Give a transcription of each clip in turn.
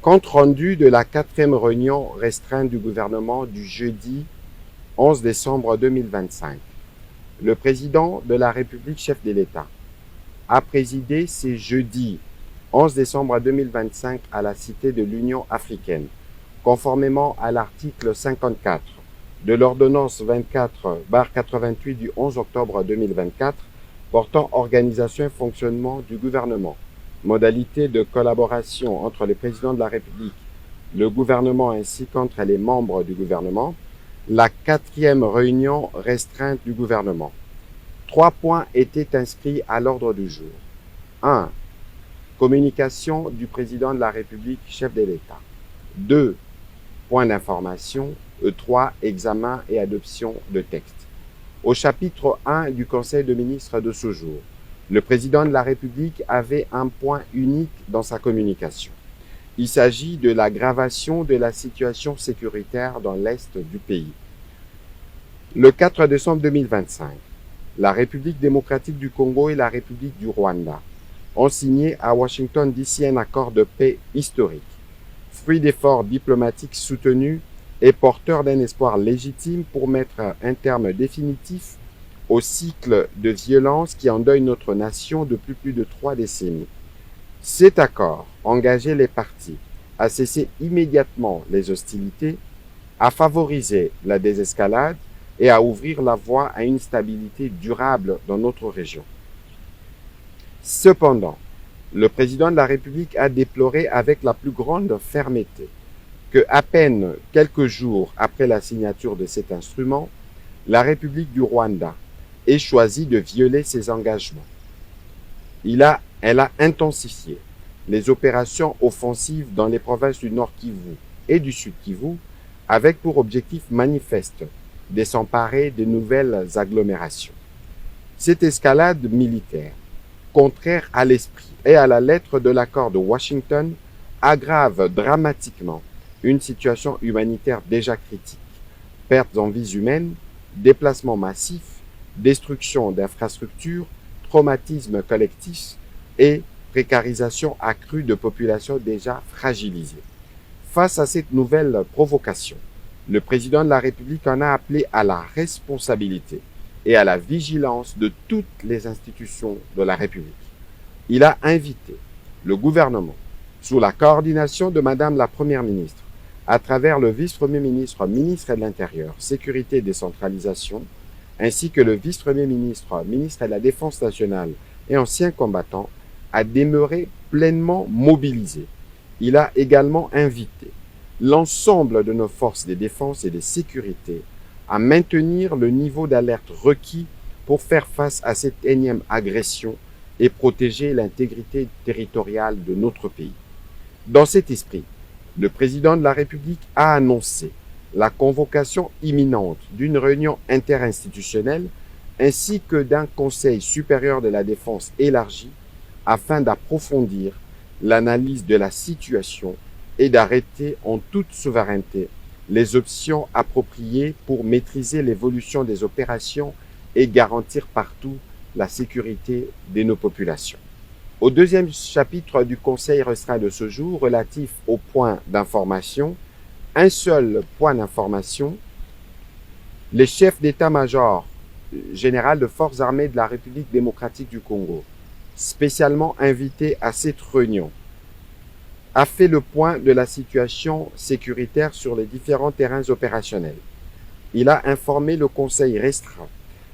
Compte rendu de la 4e réunion restreinte du gouvernement du jeudi 11 décembre 2025. Le président de la République, chef de l'État, a présidé ce jeudi 11 décembre 2025 à la Cité de l'Union africaine, conformément à l'article 54 de l'ordonnance 24/88 du 11 octobre 2024 portant organisation et fonctionnement du gouvernement, modalités de collaboration entre le président de la République, le gouvernement ainsi qu'entre les membres du gouvernement, la 4e réunion restreinte du gouvernement. 3 points étaient inscrits à l'ordre du jour. 1. Communication du président de la République, chef de l'État. 2. Points d'information. 3. Examen et adoption de textes. Au chapitre 1 du Conseil de ministres de ce jour, le président de la République avait un point unique dans sa communication. Il s'agit de l'aggravation de la situation sécuritaire dans l'Est du pays. Le 4 décembre 2025, la République démocratique du Congo et la République du Rwanda ont signé à Washington DC un accord de paix historique, fruit d'efforts diplomatiques soutenus et porteur d'un espoir légitime pour mettre un terme définitif au cycle de violence qui endeuille notre nation depuis plus de 3 décennies. Cet accord engageait les parties à cesser immédiatement les hostilités, à favoriser la désescalade et à ouvrir la voie à une stabilité durable dans notre région. Cependant, le président de la République a déploré avec la plus grande fermeté que, à peine quelques jours après la signature de cet instrument, la République du Rwanda ait choisi de violer ses engagements. Elle a intensifié les opérations offensives dans les provinces du Nord Kivu et du Sud Kivu avec pour objectif manifeste de s'emparer de nouvelles agglomérations. Cette escalade militaire, contraire à l'esprit et à la lettre de l'accord de Washington, aggrave dramatiquement une situation humanitaire déjà critique. Pertes en vies humaines, déplacements massifs, destruction d'infrastructures, traumatisme collectif et précarisation accrue de populations déjà fragilisées. Face à cette nouvelle provocation, le président de la République en a appelé à la responsabilité et à la vigilance de toutes les institutions de la République. Il a invité le gouvernement, sous la coordination de Madame la Première ministre, à travers le vice-premier ministre, ministre de l'Intérieur, Sécurité et Décentralisation, ainsi que le vice-premier ministre, ministre de la Défense nationale et ancien combattant, à demeurer pleinement mobilisés. Il a également invité l'ensemble de nos forces de défense et de sécurité à maintenir le niveau d'alerte requis pour faire face à cette énième agression et protéger l'intégrité territoriale de notre pays. Dans cet esprit, le président de la République a annoncé la convocation imminente d'une réunion interinstitutionnelle ainsi que d'un Conseil supérieur de la défense élargi afin d'approfondir l'analyse de la situation et d'arrêter en toute souveraineté les options appropriées pour maîtriser l'évolution des opérations et garantir partout la sécurité de nos populations. Au deuxième chapitre du Conseil restreint de ce jour, relatif aux points d'information, un seul point d'information, les chefs d'état-major général de forces armées de la République démocratique du Congo, spécialement invité à cette réunion, a fait le point de la situation sécuritaire sur les différents terrains opérationnels. Il a informé le Conseil restreint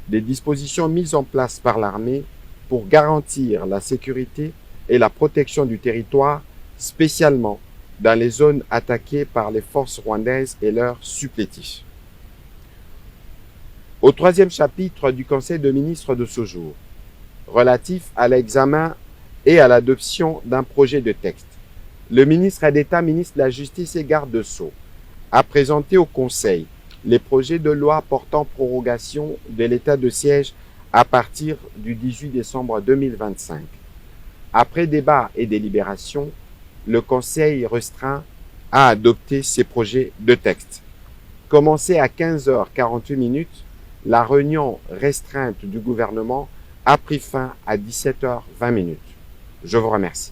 des dispositions mises en place par l'armée pour garantir la sécurité et la protection du territoire, spécialement dans les zones attaquées par les forces rwandaises et leurs supplétifs. Au troisième chapitre du Conseil de ministres de ce jour, relatif à l'examen et à l'adoption d'un projet de texte, le ministre d'État, ministre de la Justice et garde de Sceaux a présenté au Conseil les projets de loi portant prorogation de l'état de siège à partir du 18 décembre 2025. Après débat et délibération, le Conseil restreint a adopté ces projets de texte. Commencé à 15h48, la réunion restreinte du gouvernement a pris fin à 17h20. Je vous remercie.